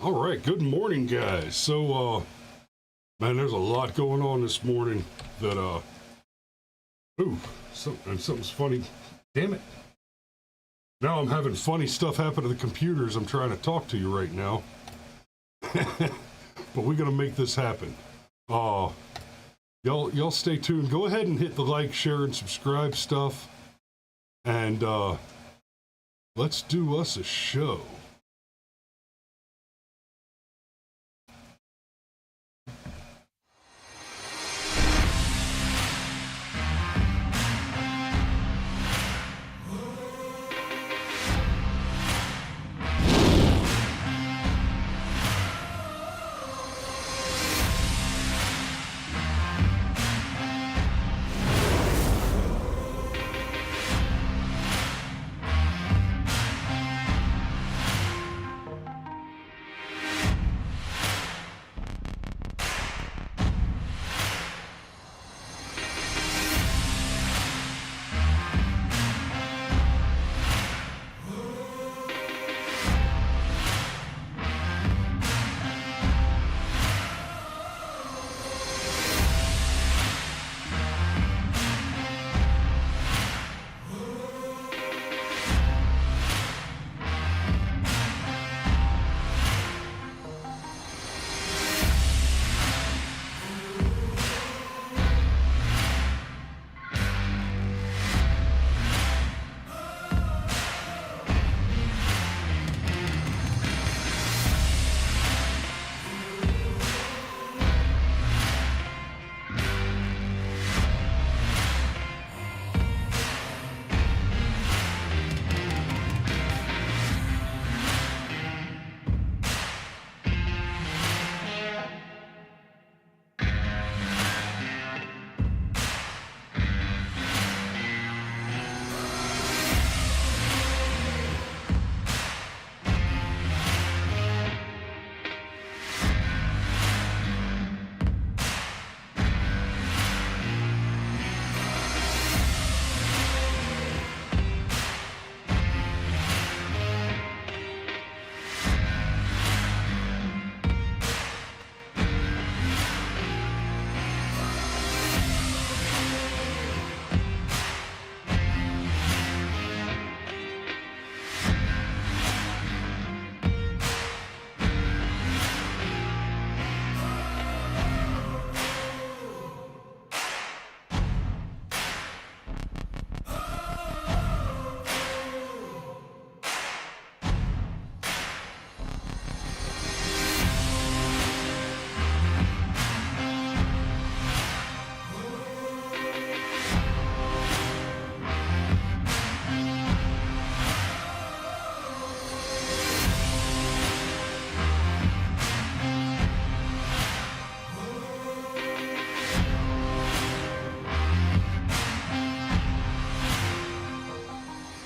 All right, good morning, guys. So, man, there's a lot going on this morning that, something's funny. Damn it. Now I'm having funny stuff happen to the computers I'm trying to talk to you right now. But we're going to make this happen. Y'all stay tuned. Go ahead and hit the like, share, and subscribe stuff. And, let's do us a show.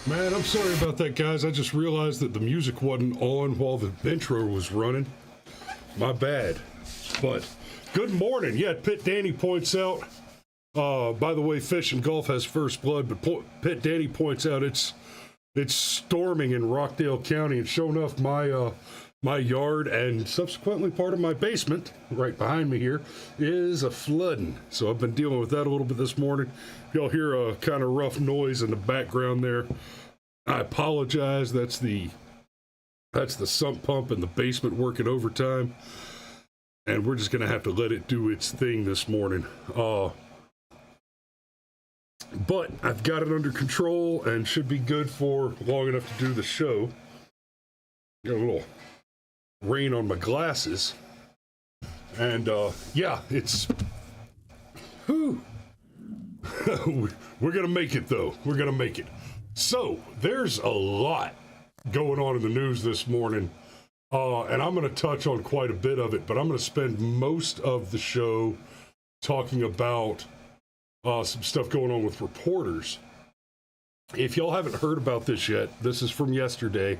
Man, I'm sorry about that, guys. I just realized that the music wasn't on while the intro was running. My bad. But good morning. Yeah, Pit Danny points out, by the way, Fish and Golf has first blood, but Pit Danny points out it's storming in Rockdale County, and sure enough, my yard and subsequently part of my basement, right behind me here, is a flooding. So I've been dealing with that a little bit this morning. Y'all hear a kind of rough noise in the background there. I apologize. That's the sump pump in the basement working overtime, and we're just gonna have to let it do its thing this morning. But I've got it under control and should be good for long enough to do the show. Got a little rain on my glasses, and yeah, it's whew. We're gonna make it, though. We're gonna make it. So there's a lot going on in the news this morning, and I'm gonna touch on quite a bit of it, but I'm gonna spend most of the show talking about some stuff going on with reporters. If y'all haven't heard about this yet, this is from yesterday,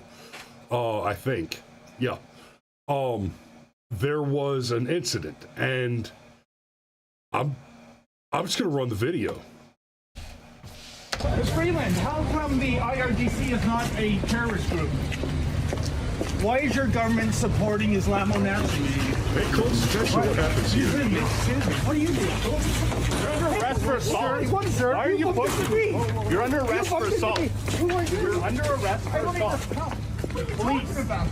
I think. Yeah. There was an incident, and I'm just gonna run the video. Ms. Freeland, how come the IRGC is not a terrorist group? Why is your government supporting Islamo-Nazis? Pay close attention to what happens here. Excuse me. What are you doing? You're under arrest for assault. Sir, Why are you pushing me? You're under arrest for assault. Who are you? You're under arrest for I don't assault. even know. What are you talking about?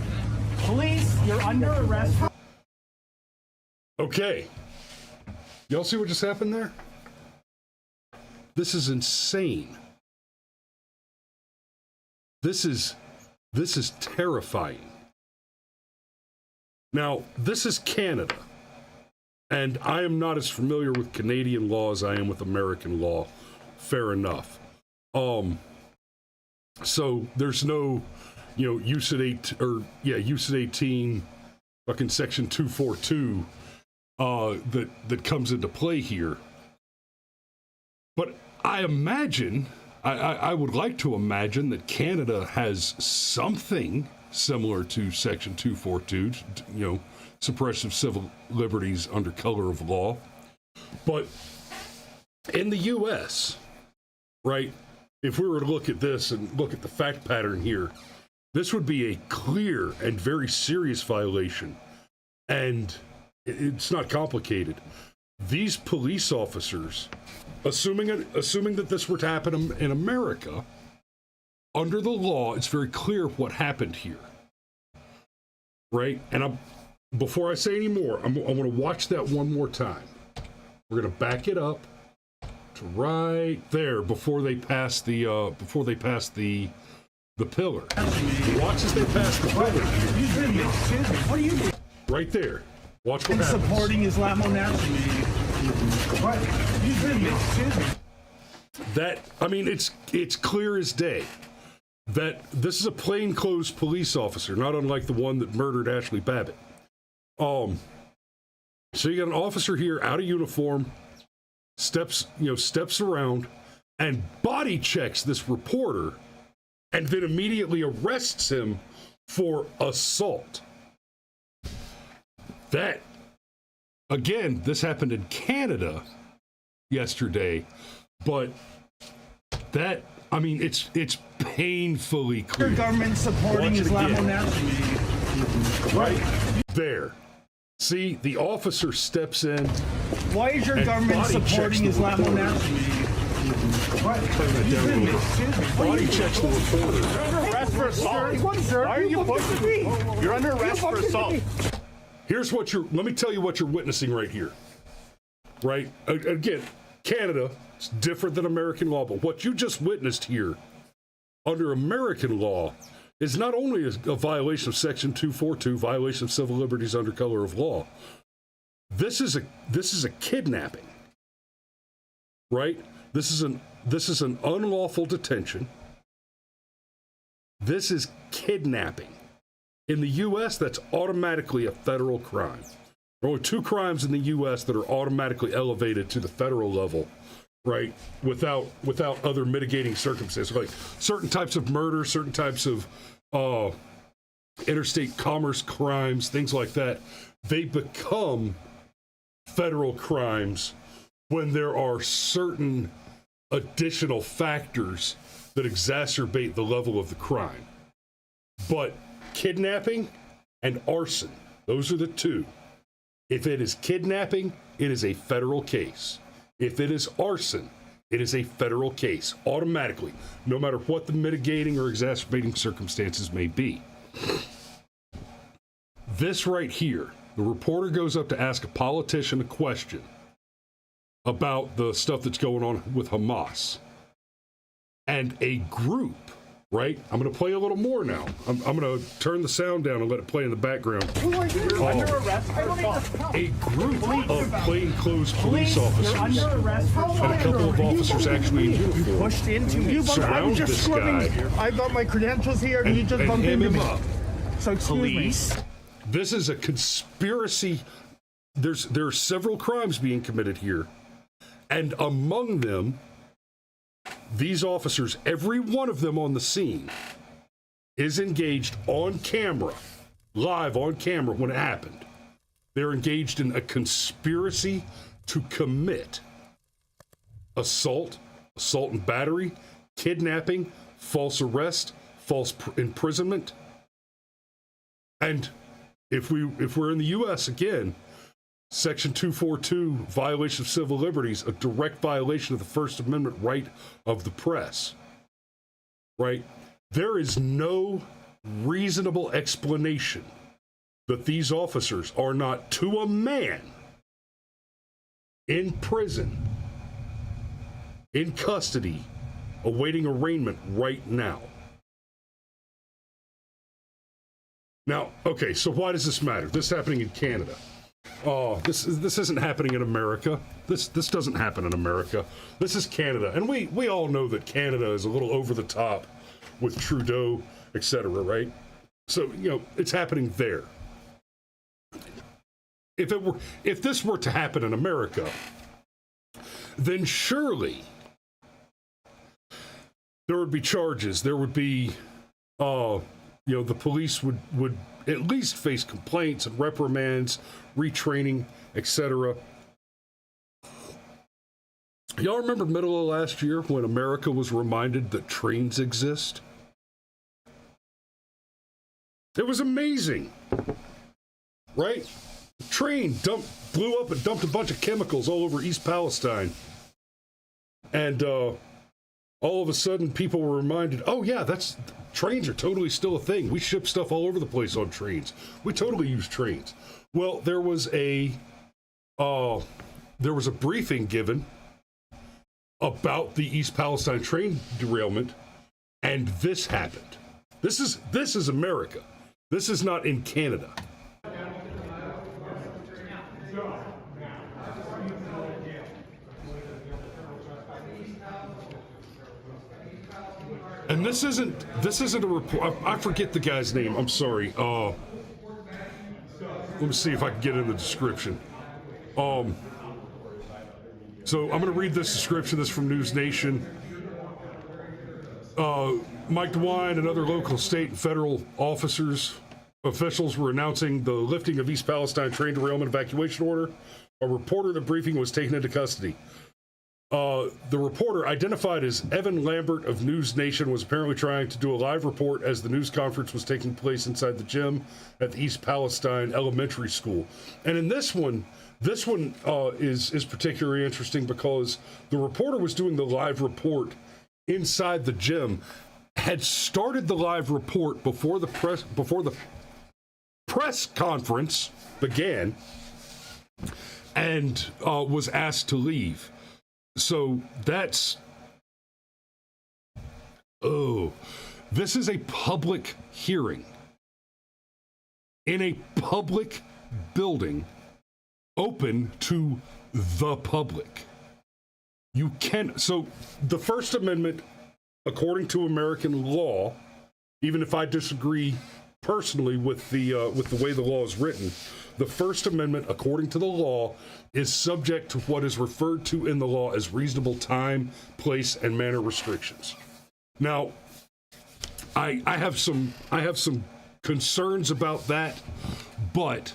Police, you're under arrest for... Okay. Y'all see what just happened there? This is insane. This is terrifying. Now, this is Canada, and I am not as familiar with Canadian law as I am with American law. Fair enough. So there's no, UCIT 18, fucking section 242, that comes into play here. But I imagine, I would like to imagine that Canada has something similar to Section 242, suppression of civil liberties under color of law. But in the U.S., right, if we were to look at this and look at the fact pattern here, this would be a clear and very serious violation. And it's not complicated. These police officers, assuming that this were to happen in America, under the law, it's very clear what happened here, right? And before I say any more, I'm going to watch that one more time. We're going to back it up to right there before they pass the pillar. Watch as they pass the pillar. What are you doing? Right there. Watch what happens. Supporting Islamo-Nazis. What? It's clear as day that this is a plainclothes police officer, not unlike the one that murdered Ashley Babbitt. So you got an officer here out of uniform, steps around and body checks this reporter and then immediately arrests him for assault. That, again, this happened in Canada yesterday, but it's painfully clear. Your government supporting Islamo-Nazis. Right there. See, the officer steps in. Why is your government supporting Islamo-Nazis? Turn that down a little bit. Body checks the reporter. You're under arrest for assault. Why are you pushing me? You're under arrest for assault. Let me tell you what you're witnessing right here. Right? Again, Canada, it's different than American law, but what you just witnessed here under American law is not only a violation of Section 242, violation of civil liberties under color of law. This is a kidnapping. Right? This is an unlawful detention. This is kidnapping. In the U.S., that's automatically a federal crime. There are only two crimes in the U.S. that are automatically elevated to the federal level, right? Without other mitigating circumstances, like certain types of murder, certain types of interstate commerce crimes, things like that. They become federal crimes when there are certain additional factors that exacerbate the level of the crime. But kidnapping and arson, those are the two. If it is kidnapping, it is a federal case. If it is arson, it is a federal case, automatically, no matter what the mitigating or exacerbating circumstances may be. This right here, the reporter goes up to ask a politician a question about the stuff that's going on with Hamas. And a group, right? I'm going to play a little more now. I'm going to turn the sound down and let it play in the background. Who are you? You're under arrest for assault. A group of plainclothes police officers You're under arrest for and a couple of officers actually in uniform pushed into me. surround this guy I've got my credentials here, and you just and bumped hem into him me. up. So excuse me. This is a conspiracy. There are several crimes being committed here. And among them, these officers, every one of them on the scene, is engaged on camera, live on camera when it happened. They're engaged in a conspiracy to commit assault and battery, kidnapping, false arrest, false imprisonment. And if we're in the U.S. again, Section 242, violation of civil liberties, a direct violation of the First Amendment right of the press, right? There is no reasonable explanation that these officers are not, to a man, in prison, in custody, awaiting arraignment right now. Now, okay, so why does this matter? This is happening in Canada. This isn't happening in America. This doesn't happen in America. This is Canada. And we all know that Canada is a little over the top with Trudeau, etc., right? So, it's happening there. If this were to happen in America, then surely there would be charges. There would be, the police would at least face complaints and reprimands, retraining, etc. Y'all remember middle of last year when America was reminded that trains exist? It was amazing, right? Train blew up and dumped a bunch of chemicals all over East Palestine. And all of a sudden people were reminded, oh yeah, trains are totally still a thing. We ship stuff all over the place on trains. We totally use trains. Well, there was a briefing given about the East Palestine train derailment, and this happened. This is America. This is not in Canada. And this isn't a report. I forget the guy's name. I'm sorry. Let me see if I can get in the description. So I'm going to read this description. This is from News Nation. Mike DeWine and other local, state, and federal officials were announcing the lifting of East Palestine train derailment evacuation order. A reporter at the briefing was taken into custody. The reporter, identified as Evan Lambert of News Nation, was apparently trying to do a live report as the news conference was taking place inside the gym at the East Palestine Elementary School. And in this one is particularly interesting because the reporter was doing the live report inside the gym, had started the live report before the press conference began, and was asked to leave. So this is a public hearing in a public building open to the public. So the First Amendment, according to American law, even if I disagree personally with the way the law is written, the First Amendment, according to the law, is subject to what is referred to in the law as reasonable time, place, and manner restrictions. Now, I have some concerns about that, but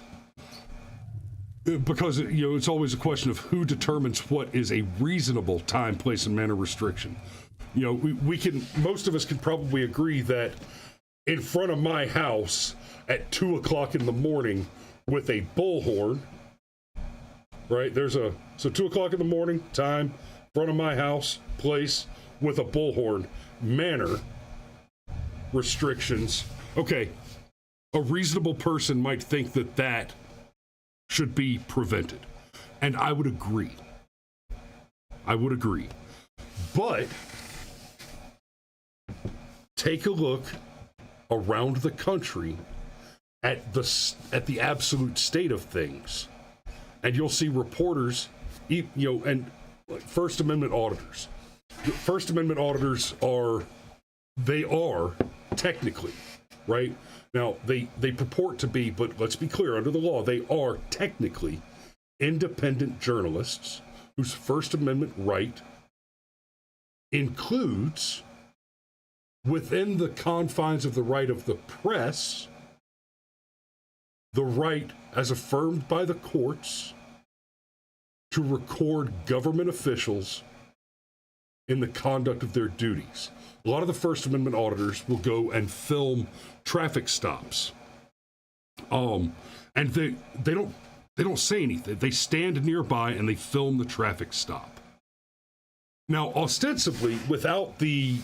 because it's always a question of who determines what is a reasonable time, place, and manner restriction. Most of us can probably agree that in front of my house at 2:00 in the morning with a bullhorn, right? So 2:00 in the morning, time, front of my house, place, with a bullhorn, manner restrictions. Okay, a reasonable person might think that should be prevented. And I would agree. But take a look around the country at the absolute state of things, and you'll see reporters, and First Amendment auditors. First Amendment auditors are technically, right? Now, they purport to be, but let's be clear, under the law, they are technically independent journalists whose First Amendment right includes, within the confines of the right of the press, the right, as affirmed by the courts, to record government officials in the conduct of their duties. A lot of the First Amendment auditors will go and film traffic stops. And they don't say anything. They stand nearby and they film the traffic stop. Now, ostensibly, without the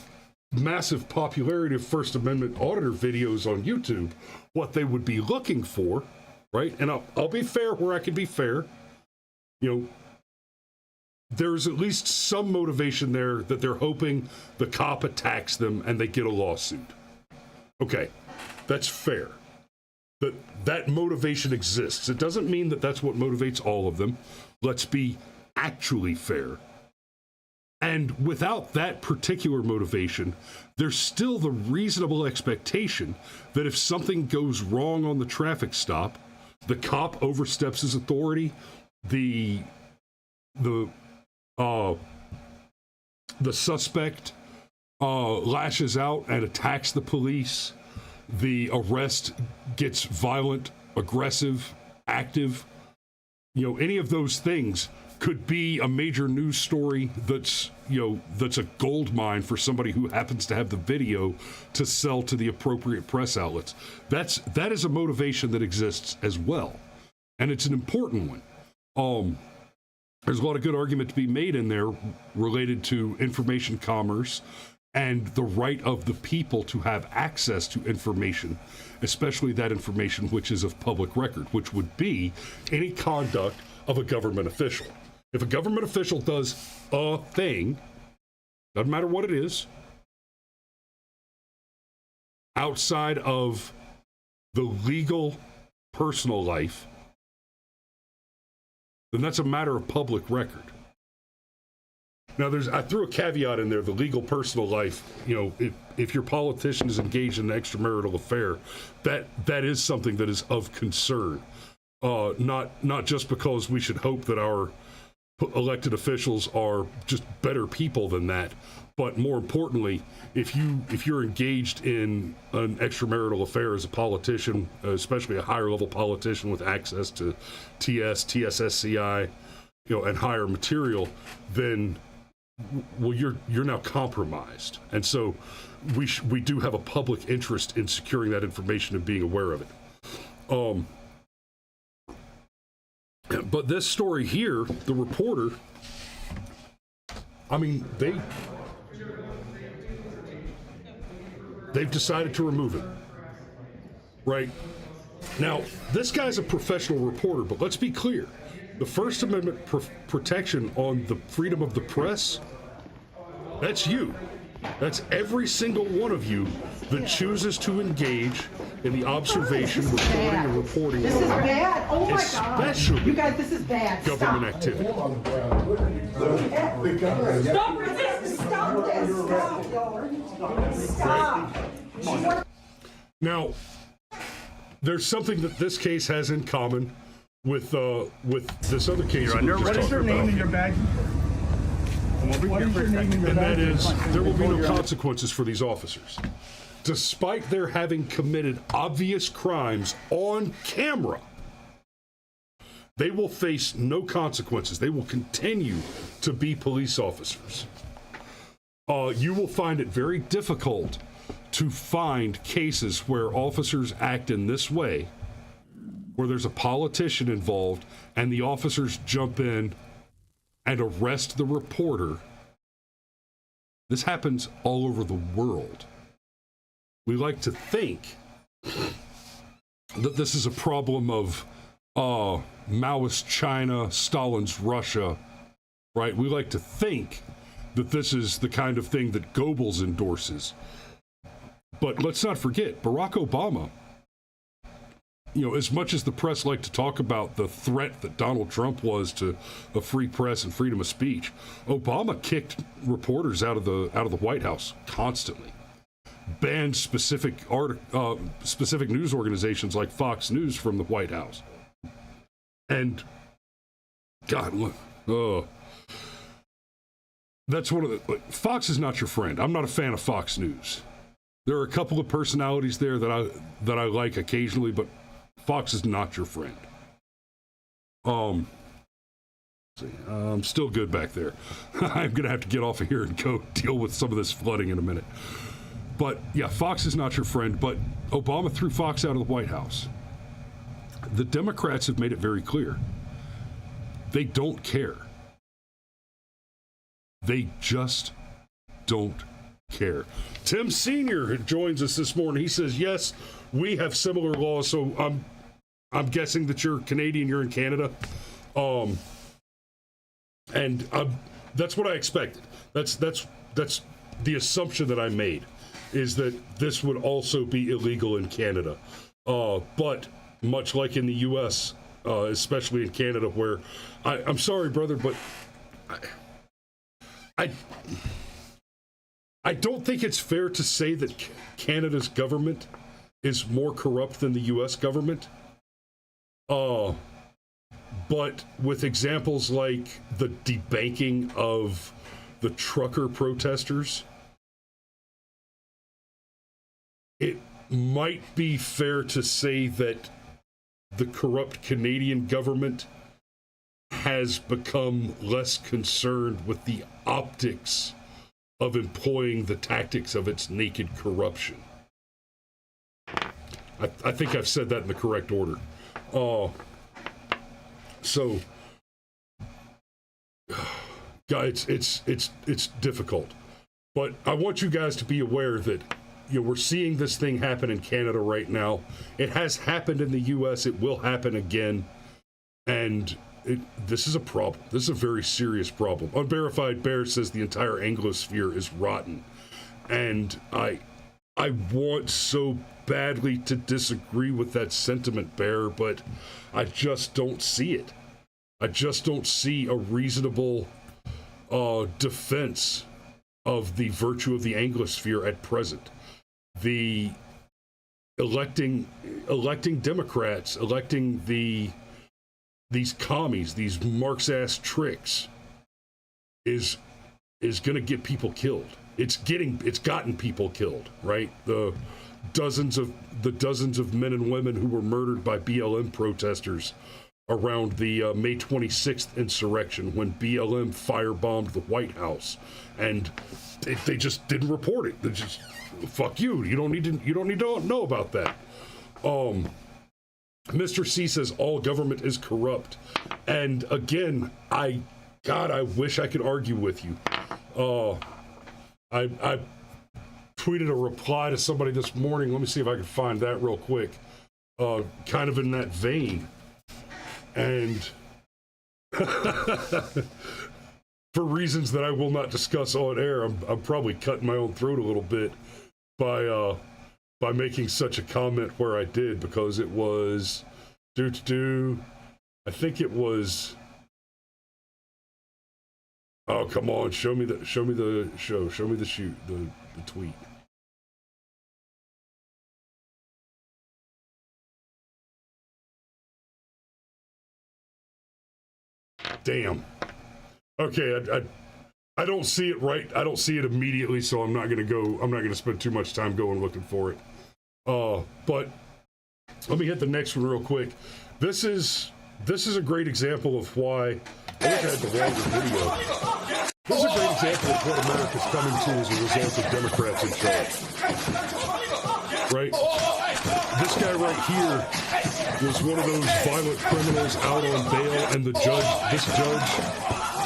massive popularity of First Amendment auditor videos on YouTube, what they would be looking for, right? And I'll be fair where I can be fair. You know, there's at least some motivation there that they're hoping the cop attacks them and they get a lawsuit. Okay, that's fair. But that motivation exists. It doesn't mean that that's what motivates all of them. Let's be actually fair. And without that particular motivation, there's still the reasonable expectation that if something goes wrong on the traffic stop, the cop oversteps his authority, the suspect lashes out and attacks the police, the arrest gets violent, aggressive, active, any of those things could be a major news story that's a gold mine for somebody who happens to have the video to sell to the appropriate press outlets. That is a motivation that exists as well. And it's an important one. There's a lot of good argument to be made in there related to information commerce and the right of the people to have access to information, especially that information which is of public record, which would be any conduct of a government official. If a government official does a thing, doesn't matter what it is, outside of the legal personal life, then that's a matter of public record. Now, I threw a caveat in there, the legal personal life, if your politician is engaged in an extramarital affair, that is something that is of concern. Not just because we should hope that our elected officials are just better people than that, but more importantly, if you're engaged in an extramarital affair as a politician, especially a higher level politician with access to TSSCI, and higher material, then you're now compromised. And so we do have a public interest in securing that information and being aware of it. But this story here, the reporter, they've decided to remove it. Right? Now, this guy's a professional reporter, but let's be clear. The First Amendment protection on the freedom of the press, that's you. That's every single one of you that chooses to engage in the observation, recording, and reporting. This is bad. Oh my God. Especially you guys, this is bad. Government activity. Stop resisting. Stop this. Stop. Now, there's something that this case has in common with this other case. What is your name and your badge? What is your name and your badge? And that is, there will be no consequences for these officers. Despite their having committed obvious crimes on camera, they will face no consequences. They will continue to be police officers. You will find it very difficult to find cases where officers act in this way, where there's a politician involved and the officers jump in and arrest the reporter. This happens all over the world. We like to think that this is a problem of Maoist China, Stalin's Russia, right? We like to think that this is the kind of thing that Goebbels endorses. But let's not forget, Barack Obama, as much as the press like to talk about the threat that Donald Trump was to a free press and freedom of speech, Obama kicked reporters out of the White House constantly, banned specific news organizations like Fox News from the White House. And God, that's one of the Fox is not your friend. I'm not a fan of Fox News. There are a couple of personalities there that I like occasionally, but Fox is not your friend. I'm still good back there. I'm going to have to get off of here and go deal with some of this flooding in a minute. But yeah, Fox is not your friend, but Obama threw Fox out of the White House. The Democrats have made it very clear. They don't care. They just don't care. Tim Sr. joins us this morning. He says, yes, we have similar laws, so I'm guessing that you're Canadian, you're in Canada. And that's what I expected. That's the assumption that I made, is that this would also be illegal in Canada. But much like in the U.S., especially in Canada, where I'm sorry, brother, but I don't think it's fair to say that Canada's government is more corrupt than the U.S. government. But with examples like the debanking of the trucker protesters, it might be fair to say that the corrupt Canadian government has become less concerned with the optics of employing the tactics of its naked corruption. I think I've said that in the correct order. So, guys, it's difficult, but I want you guys to be aware that we're seeing this thing happen in Canada right now. It has happened in the U.S. It will happen again, and this is a problem. This is a very serious problem. Unverified Bear says the entire Anglosphere is rotten, and I want so badly to disagree with that sentiment, Bear, but I just don't see it. I just don't see a reasonable defense of the virtue of the Anglosphere at present. The electing Democrats, electing these commies, these Marx-ass tricks, is going to get people killed. It's gotten people killed, right? The dozens of men and women who were murdered by BLM protesters around the May 26th insurrection, when BLM firebombed the White House, and they just didn't report it. They just, fuck you. You don't need to know about that. Mr. C says all government is corrupt, and again, I wish I could argue with you. I tweeted a reply to somebody this morning. Let me see if I can find that real quick. Kind of in that vein. And for reasons that I will not discuss on air, I'm probably cutting my own throat a little bit by making such a comment where I did, because it was I think it was, oh, come on, show me the tweet. Damn. Okay, I don't see it right. I don't see it immediately, so I'm not gonna spend too much time going looking for it. But let me hit the next one real quick. This is a great example of why I wish I had the longer video. This is a great example of what America's coming to as a result of Democrats in charge. Right? This guy right here was one of those violent criminals out on bail, and this judge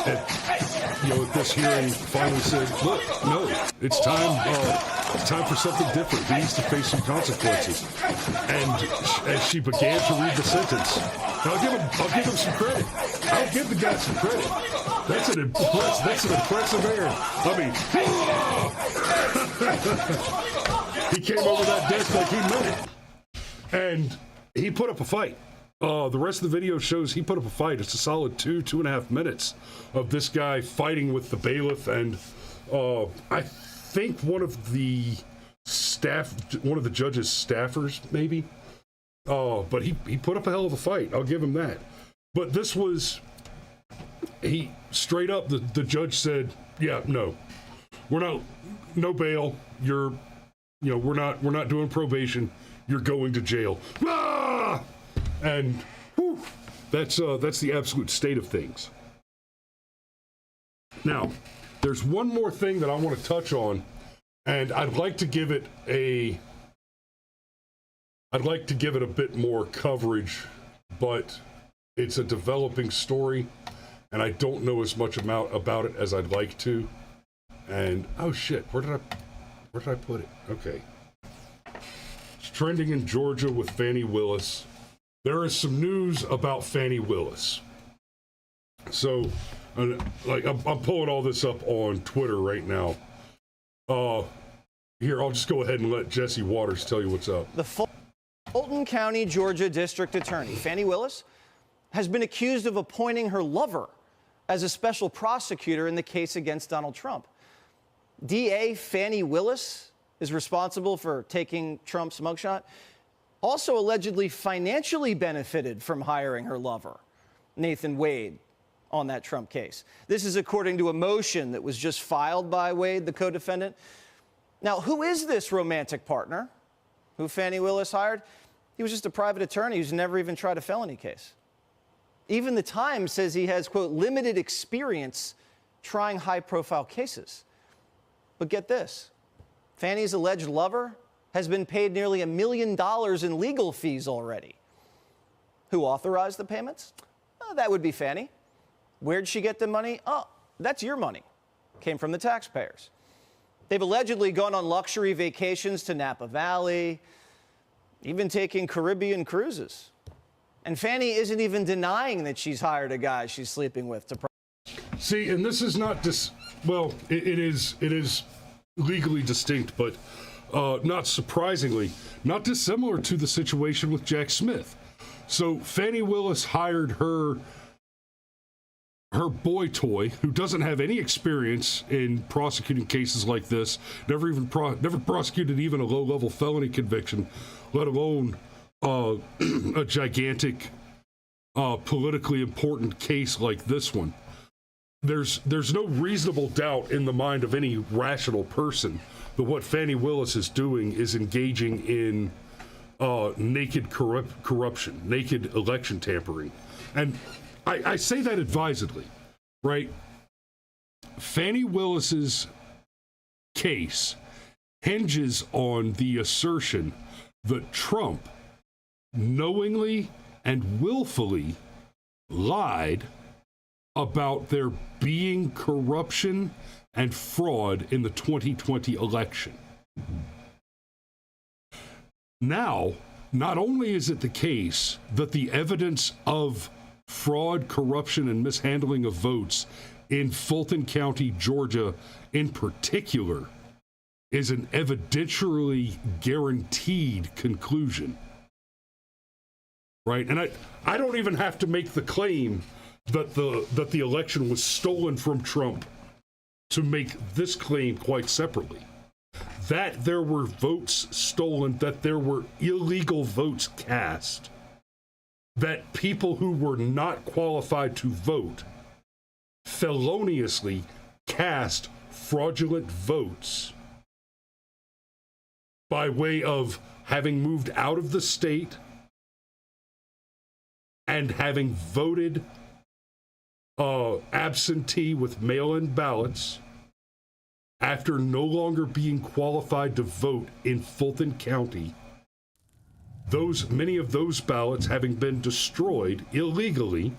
at this hearing finally said, look, no, it's time for something different. He needs to face some consequences. And as she began to read the sentence, I'll give him some credit. I'll give the guy some credit. That's an impressive error. I mean, he came over that desk like he meant it. And he put up a fight. The rest of the video shows he put up a fight. It's a solid 2.5 minutes of this guy fighting with the bailiff, and I think one of the judge's staffers, maybe. But he put up a hell of a fight. I'll give him that. But this was, he straight up, the judge said, yeah, no bail. We're not doing probation. You're going to jail. Ah! And whew, that's the absolute state of things. Now, there's one more thing that I want to touch on, and I'd like to give it a bit more coverage, but it's a developing story, and I don't know as much about it as I'd like to. And oh shit, where did I put it? Okay. It's trending in Georgia with Fani Willis. There is some news about Fani Willis. So, I'm pulling all this up on Twitter right now. Here, I'll just go ahead and let Jesse Waters tell you what's up. The Fulton County, Georgia District Attorney, Fani Willis, has been accused of appointing her lover as a special prosecutor in the case against Donald Trump. DA Fani Willis is responsible for taking Trump's mugshot, also allegedly financially benefited from hiring her lover, Nathan Wade, on that Trump case. This is according to a motion that was just filed by Wade, the co-defendant. Now, who is this romantic partner who Fani Willis hired? He was just a private attorney who's never even tried a felony case. Even the Times says he has, quote, limited experience trying high-profile cases. But get this, Fani's alleged lover has been paid nearly $1 million in legal fees already. Who authorized the payments? That would be Fani. Where'd she get the money? Oh, that's your money. Came from the taxpayers. They've allegedly gone on luxury vacations to Napa Valley, even taking Caribbean cruises. And Fani isn't even denying that she's hired a guy she's sleeping with to... See, and this is not well, it is legally distinct, but not surprisingly, not dissimilar to the situation with Jack Smith. So Fani Willis hired her boy toy, who doesn't have any experience in prosecuting cases like this, never prosecuted even a low-level felony conviction, let alone a gigantic, politically important case like this one. There's no reasonable doubt in the mind of any rational person that what Fani Willis is doing is engaging in naked corruption, naked election tampering. And I say that advisedly, right? Fani Willis's case hinges on the assertion that Trump knowingly and willfully lied about there being corruption and fraud in the 2020 election. Now, not only is it the case that the evidence of fraud, corruption, and mishandling of votes in Fulton County, Georgia, in particular, is an evidentially guaranteed conclusion. Right? And I don't even have to make the claim that the election was stolen from Trump to make this claim quite separately. That there were votes stolen, that there were illegal votes cast, that people who were not qualified to vote feloniously cast fraudulent votes by way of having moved out of the state and having voted absentee with mail-in ballots after no longer being qualified to vote in Fulton County. Many of those ballots having been destroyed illegally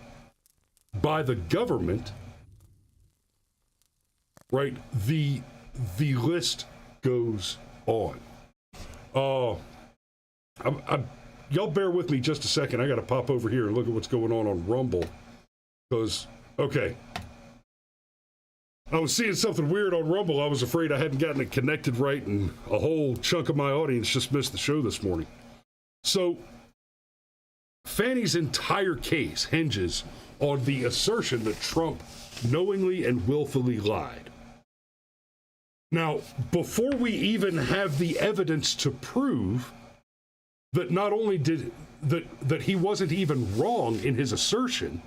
by the government, right? The list goes on. Y'all bear with me just a second. I got to pop over here and look at what's going on Rumble. Because, okay, I was seeing something weird on Rumble. I was afraid I hadn't gotten it connected right, and a whole chunk of my audience just missed the show this morning. So, Fani's entire case hinges on the assertion that Trump knowingly and willfully lied. Now, before we even have the evidence to prove that not only that he wasn't even wrong in his assertion,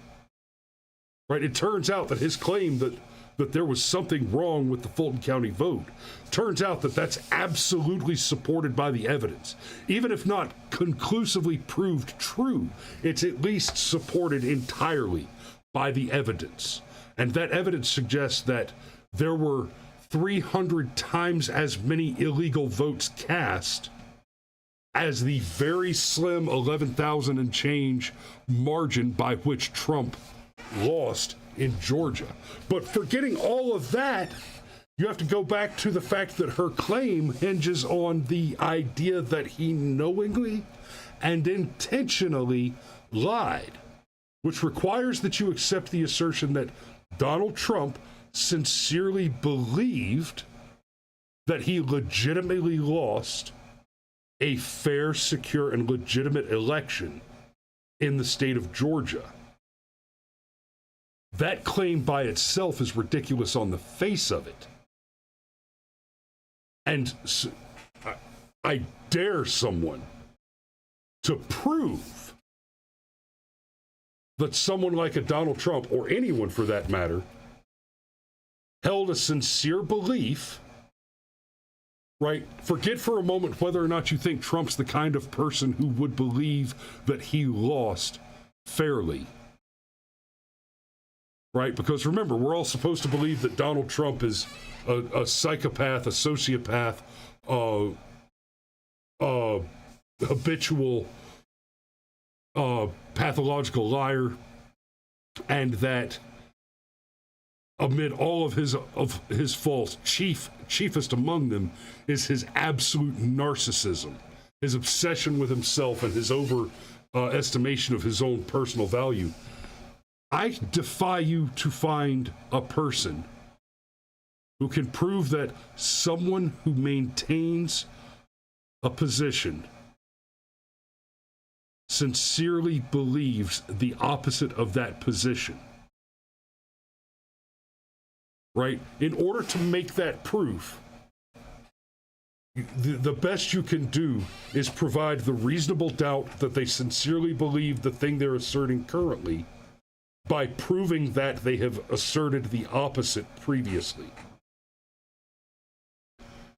right? It turns out that his claim that there was something wrong with the Fulton County vote, turns out that that's absolutely supported by the evidence. Even if not conclusively proved true, it's at least supported entirely by the evidence. And that evidence suggests that there were 300 times as many illegal votes cast as the very slim 11,000 and change margin by which Trump lost in Georgia. But forgetting all of that, you have to go back to the fact that her claim hinges on the idea that he knowingly and intentionally lied, which requires that you accept the assertion that Donald Trump sincerely believed that he legitimately lost a fair, secure, and legitimate election in the state of Georgia. That claim by itself is ridiculous on the face of it. And so, I dare someone to prove that someone like a Donald Trump, or anyone for that matter, held a sincere belief, right? Forget for a moment whether or not you think Trump's the kind of person who would believe that he lost fairly, right? Because remember, we're all supposed to believe that Donald Trump is a psychopath, a sociopath, habitual, pathological liar, and that amid all of his faults, chiefest among them is his absolute narcissism, his obsession with himself, and his estimation of his own personal value. I defy you to find a person who can prove that someone who maintains a position sincerely believes the opposite of that position. Right? In order to make that proof, the best you can do is provide the reasonable doubt that they sincerely believe the thing they're asserting currently by proving that they have asserted the opposite previously.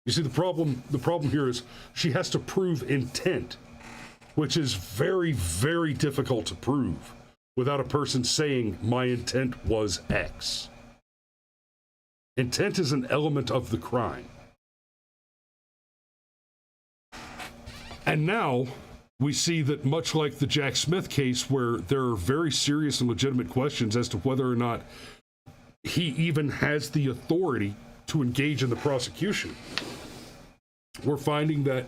You see, the problem here is she has to prove intent, which is very, very difficult to prove without a person saying, my intent was X. Intent is an element of the crime. And now we see that, much like the Jack Smith case, where there are very serious and legitimate questions as to whether or not he even has the authority to engage in the prosecution, we're finding that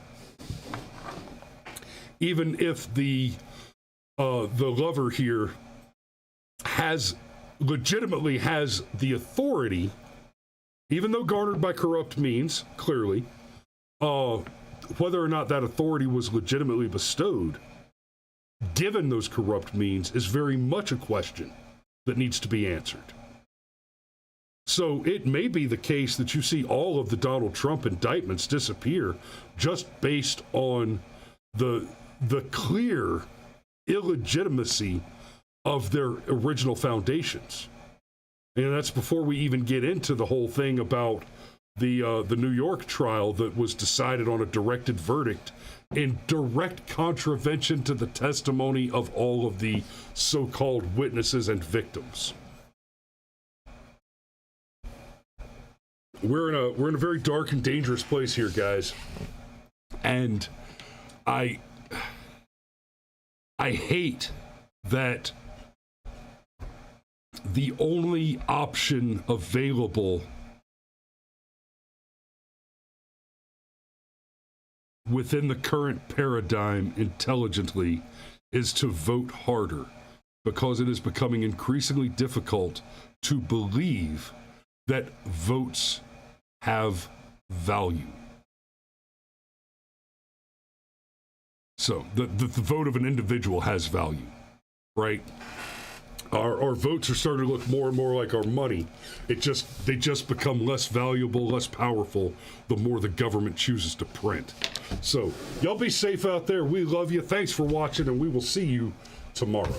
even if the lover here legitimately has the authority, even though garnered by corrupt means, clearly, whether or not that authority was legitimately bestowed, given those corrupt means, is very much a question that needs to be answered. So it may be the case that you see all of the Donald Trump indictments disappear just based on the clear illegitimacy of their original foundations. And that's before we even get into the whole thing about the New York trial that was decided on a directed verdict in direct contravention to the testimony of all of the so-called witnesses and victims. We're in a very dark and dangerous place here, guys. And I hate that the only option available within the current paradigm intelligently is to vote harder, because it is becoming increasingly difficult to believe that votes have value. So the vote of an individual has value, right? Our votes are starting to look more and more like our money. They just become less valuable, less powerful, the more the government chooses to print. So y'all be safe out there. We love you. Thanks for watching, and we will see you tomorrow.